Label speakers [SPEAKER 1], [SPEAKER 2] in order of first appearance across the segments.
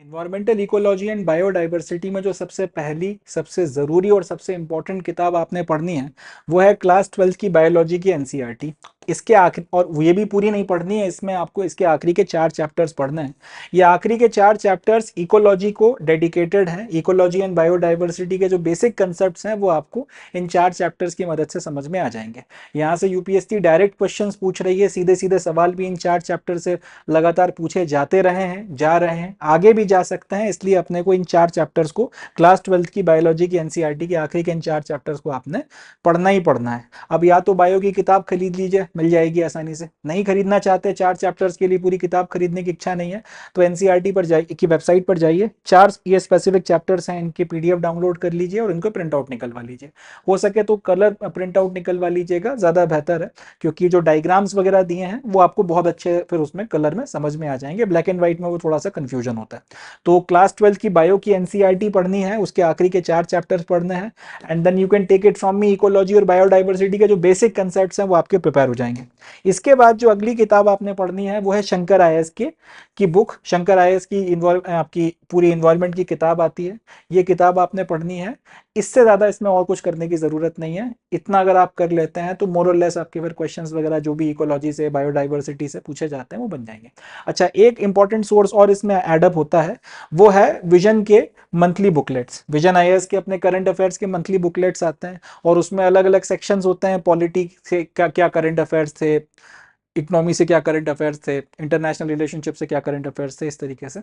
[SPEAKER 1] Environmental ecology and biodiversity में जो सबसे पहली, सबसे ज़रूरी और सबसे इम्पोर्टेंट किताब आपने पढ़नी है वो है क्लास 12 की बायोलॉजी की एनसीईआरटी। इसके आखिर, और ये भी पूरी नहीं पढ़नी है, इसमें आपको इसके आखिरी के 4 चैप्टर्स पढ़ने हैं। ये आखिरी के 4 चैप्टर्स इकोलॉजी को डेडिकेटेड हैं। इकोलॉजी एंड बायोडाइवर्सिटी के जो बेसिक कंसेप्ट्स हैं वो आपको इन 4 चैप्टर्स की मदद से समझ में आ जाएंगे। यहाँ से यूपीएससी डायरेक्ट क्वेश्चंस पूछ रही है, सीधे सीधे सवाल भी इन 4 चैप्टर से लगातार पूछे जाते रहे हैं, जा रहे हैं, आगे भी जा सकते हैं। इसलिए अपने को इन 4 चैप्टर्स को, क्लास 12 की बायोलॉजी की एनसीईआरटी के आखिरी के इन 4 चैप्टर्स को आपने पढ़ना ही पढ़ना है। अब या तो बायो की किताब खरीद लीजिए, मिल जाएगी आसानी से। नहीं खरीदना चाहते, 4 चैप्टर्स के लिए पूरी किताब खरीदने की इच्छा नहीं है, तो एनसीईआरटी पर जाइए, की वेबसाइट पर जाइए, 4 ये स्पेसिफिक चैप्टर्स हैं, इनके पीडीएफ डाउनलोड कर लीजिए और इनको प्रिंट आउट निकलवा लीजिए। हो सके तो कलर प्रिंट आउट निकलवा लीजिएगा, ज़्यादा बेहतर है, क्योंकि जो डायग्राम्स वगैरह दिए हैं वो आपको बहुत अच्छे फिर उसमें कलर में समझ में आ जाएंगे। ब्लैक एंड व्हाइट में वो थोड़ा सा कंफ्यूजन होता है। तो क्लास 12 की बायो की एनसीईआरटी पढ़नी है, उसके आखिरी के 4 चैप्टर्स पढ़ने हैं, and then you can take it from me. Ecology और बायोडाइवर्सिटी के जो बेसिक कंसेप्ट्स हैं वो आपके प्रिपेयर हो जाएंगे। इसके बाद जो अगली किताब आपने पढ़नी है वो है शंकर आईएएस की बुक। शंकर आईएएस की आपकी पूरी इन्वायरमेंट की किताब आती है, ये किताब आपने पढ़नी है। इससे ज़्यादा इसमें और कुछ करने की ज़रूरत नहीं है। इतना अगर आप कर लेते हैं तो मोर और लेस आपके फिर क्वेश्चंस वगैरह जो भी इकोलॉजी से, बायोडाइवर्सिटी से पूछे जाते हैं वो बन जाएंगे। अच्छा, एक इंपॉर्टेंट सोर्स और इसमें एडअप होता है, वो है विजन के मंथली बुकलेट्स। विजन आईएएस के अपने करंट अफेयर्स के मंथली बुकलेट्स आते हैं, और उसमें अलग अलग सेक्शंस होते हैं। पॉलिटी से क्या क्या करंट अफेयर्स थे, इकोनॉमी से क्या करंट अफेयर्स थे, इंटरनेशनल रिलेशनशिप से क्या करंट अफेयर्स थे, इस तरीके से।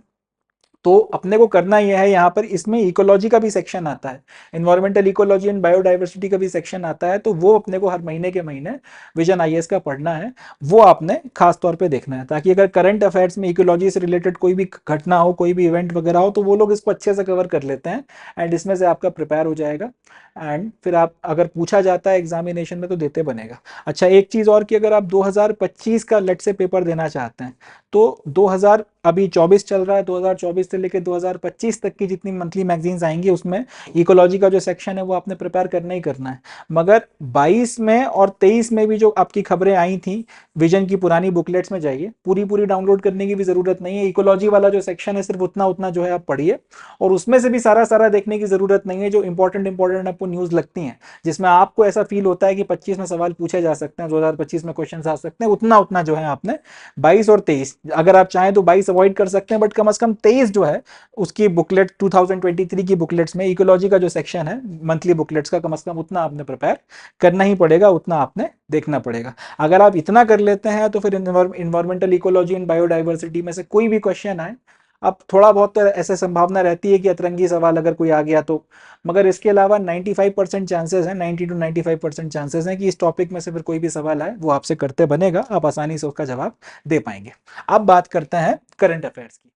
[SPEAKER 1] तो अपने को करना यह है, यहाँ पर इसमें इकोलॉजी का भी सेक्शन आता है, इन्वायरमेंटल इकोलॉजी एंड बायोडाइवर्सिटी का भी सेक्शन आता है। तो वो अपने को हर महीने के महीने विजन आईएएस का पढ़ना है, वो आपने खास तौर पे देखना है, ताकि अगर करंट अफेयर्स में इकोलॉजी से रिलेटेड कोई भी घटना हो, कोई भी इवेंट वगैरह हो, तो वो लोग इसको अच्छे से कवर कर लेते हैं, एंड इसमें से आपका प्रिपेयर हो जाएगा, एंड फिर आप अगर पूछा जाता है एग्जामिनेशन में तो देते बनेगा। अच्छा, एक चीज़ और कि अगर आप 2025 का लेट से पेपर देना चाहते हैं, तो 2000 अभी 24 चल रहा है, 2024 से लेकर 2025 तक की जितनी मंथली मैगजीन्स आएंगी उसमें इकोलॉजी का जो सेक्शन है वो आपने प्रिपेयर करना ही करना है। मगर 22 में और 23 में भी जो आपकी खबरें आई थी, विजन की पुरानी बुकलेट्स में जाइए, पूरी पूरी डाउनलोड करने की भी जरूरत नहीं है। इकोलॉजी वाला जो सेक्शन है सिर्फ उतना उतना जो है आप पढ़िए, और उसमें से भी सारा सारा देखने की जरूरत नहीं है। जो इंपॉर्टेंट आपको न्यूज लगती हैं, जिसमें आपको ऐसा फील होता है कि 25 में सवाल पूछे जा सकते हैं, 2025 में क्वेश्चन आ सकते हैं, उतना उतना जो है आपने 22 और 23, अगर आप चाहें तो 22 अवॉइड कर सकते हैं, बट कम से कम 23 जो है उसकी बुकलेट 2023 की बुकलेट्स में इकोलॉजी का जो सेक्शन है मंथली बुकलेट्स का, कम से कम उतना आपने प्रिपेयर करना ही पड़ेगा, उतना आपने देखना पड़ेगा। अगर आप इतना कर लेते हैं तो फिर इन्वायरमेंटल इकोलॉजी एंड बायोडाइवर्सिटी में से कोई भी क्वेश्चन आए, अब थोड़ा बहुत तो ऐसे संभावना रहती है कि अतरंगी सवाल अगर कोई आ गया तो, मगर इसके अलावा 95% चांसेस हैं, 90 to 95% चांसेस हैं कि इस टॉपिक में से फिर कोई भी सवाल आए वो आपसे करते बनेगा, आप आसानी से उसका जवाब दे पाएंगे। अब बात करते हैं करंट अफेयर्स की।